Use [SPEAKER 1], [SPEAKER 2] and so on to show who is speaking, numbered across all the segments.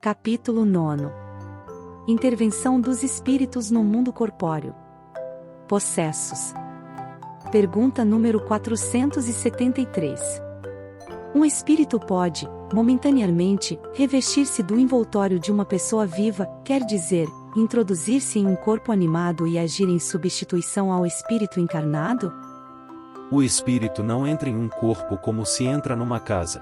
[SPEAKER 1] Capítulo 9. Intervenção dos espíritos no mundo corpóreo. Possessos. Pergunta número 473. Um espírito pode, momentaneamente, revestir-se do envoltório de uma pessoa viva, quer dizer, introduzir-se em um corpo animado e agir em substituição ao espírito encarnado?
[SPEAKER 2] O espírito não entra em um corpo como se entra numa casa.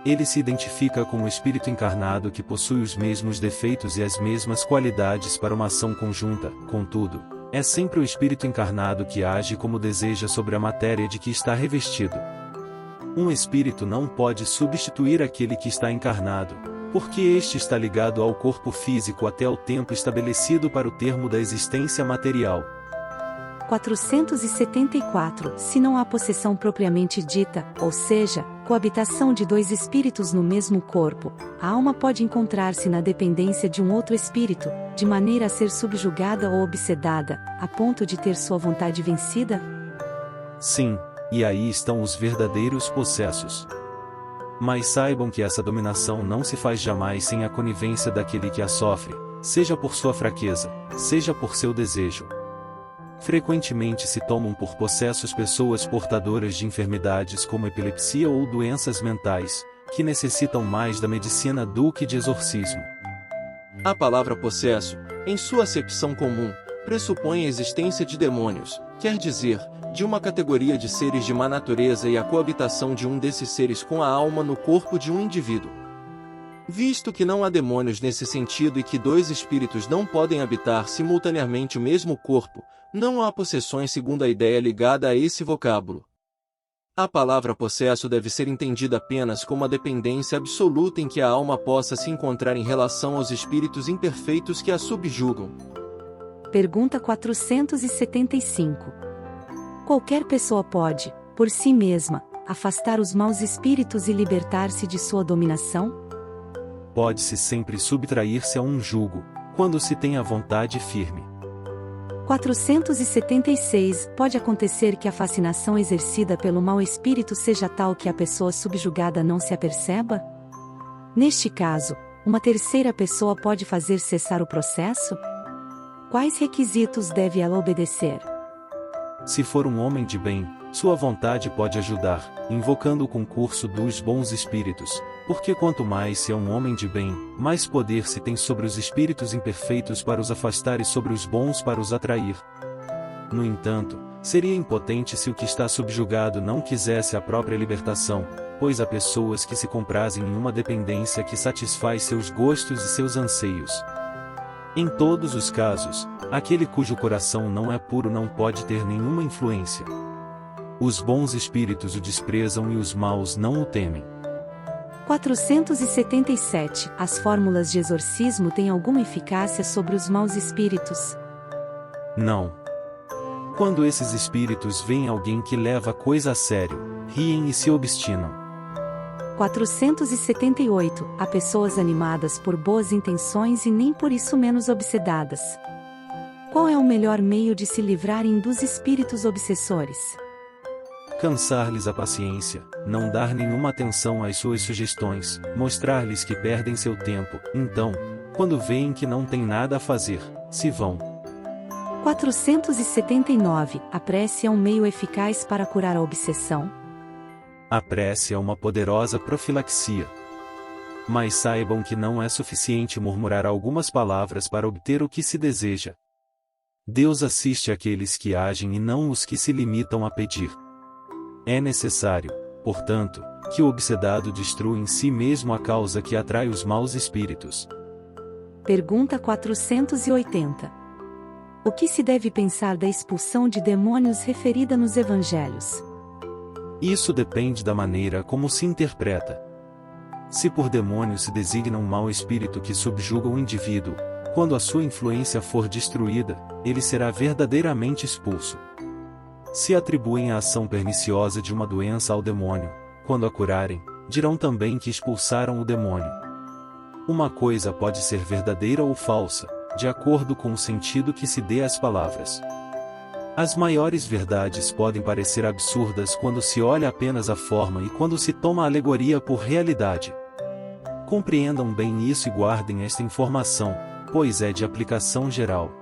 [SPEAKER 2] Ele se identifica com o espírito encarnado que possui os mesmos defeitos e as mesmas qualidades para uma ação conjunta, contudo, é sempre o espírito encarnado que age como deseja sobre a matéria de que está revestido. Um espírito não pode substituir aquele que está encarnado, porque este está ligado ao corpo físico até o tempo estabelecido para o termo da existência material.
[SPEAKER 1] 474. Se não há possessão propriamente dita, ou seja, coabitação de dois espíritos no mesmo corpo, a alma pode encontrar-se na dependência de um outro espírito, de maneira a ser subjugada ou obsedada, a ponto de ter sua vontade vencida?
[SPEAKER 2] Sim, e aí estão os verdadeiros possessos. Mas saibam que essa dominação não se faz jamais sem a conivência daquele que a sofre, seja por sua fraqueza, seja por seu desejo. Frequentemente se tomam por possessos pessoas portadoras de enfermidades como epilepsia ou doenças mentais, que necessitam mais da medicina do que de exorcismo.
[SPEAKER 3] A palavra possesso, em sua acepção comum, pressupõe a existência de demônios, quer dizer, de uma categoria de seres de má natureza e a coabitação de um desses seres com a alma no corpo de um indivíduo. Visto que não há demônios nesse sentido e que dois espíritos não podem habitar simultaneamente o mesmo corpo, não há possessões segundo a ideia ligada a esse vocábulo. A palavra possesso deve ser entendida apenas como a dependência absoluta em que a alma possa se encontrar em relação aos espíritos imperfeitos que a subjugam.
[SPEAKER 1] Pergunta 475. Qualquer pessoa pode, por si mesma, afastar os maus espíritos e libertar-se de sua dominação?
[SPEAKER 2] Pode-se sempre subtrair-se a um jugo, quando se tem a vontade firme.
[SPEAKER 1] 476. Pode acontecer que a fascinação exercida pelo mau espírito seja tal que a pessoa subjugada não se aperceba? Neste caso, uma terceira pessoa pode fazer cessar o processo? Quais requisitos deve ela obedecer?
[SPEAKER 2] Se for um homem de bem, sua vontade pode ajudar, invocando o concurso dos bons espíritos, porque quanto mais se é um homem de bem, mais poder se tem sobre os espíritos imperfeitos para os afastar e sobre os bons para os atrair. No entanto, seria impotente se o que está subjugado não quisesse a própria libertação, pois há pessoas que se comprazem em uma dependência que satisfaz seus gostos e seus anseios. Em todos os casos, aquele cujo coração não é puro não pode ter nenhuma influência. Os bons espíritos o desprezam e os maus não o temem.
[SPEAKER 1] 477. As fórmulas de exorcismo têm alguma eficácia sobre os maus espíritos?
[SPEAKER 2] Não. Quando esses espíritos veem alguém que leva a coisa a sério, riem e se obstinam.
[SPEAKER 1] 478. Há pessoas animadas por boas intenções e nem por isso menos obsedadas. Qual é o melhor meio de se livrarem dos espíritos obsessores?
[SPEAKER 2] Cansar-lhes a paciência, não dar nenhuma atenção às suas sugestões, mostrar-lhes que perdem seu tempo, então, quando veem que não têm nada a fazer, se vão.
[SPEAKER 1] 479. A prece é um meio eficaz para curar a obsessão?
[SPEAKER 2] A prece é uma poderosa profilaxia. Mas saibam que não é suficiente murmurar algumas palavras para obter o que se deseja. Deus assiste àqueles que agem e não os que se limitam a pedir. É necessário, portanto, que o obsedado destrua em si mesmo a causa que atrai os maus espíritos.
[SPEAKER 1] Pergunta 480. O que se deve pensar da expulsão de demônios referida nos evangelhos?
[SPEAKER 2] Isso depende da maneira como se interpreta. Se por demônio se designa um mau espírito que subjuga o indivíduo, quando a sua influência for destruída, ele será verdadeiramente expulso. Se atribuem a ação perniciosa de uma doença ao demônio, quando a curarem, dirão também que expulsaram o demônio. Uma coisa pode ser verdadeira ou falsa, de acordo com o sentido que se dê às palavras. As maiores verdades podem parecer absurdas quando se olha apenas a forma e quando se toma a alegoria por realidade. Compreendam bem isso e guardem esta informação, pois é de aplicação geral.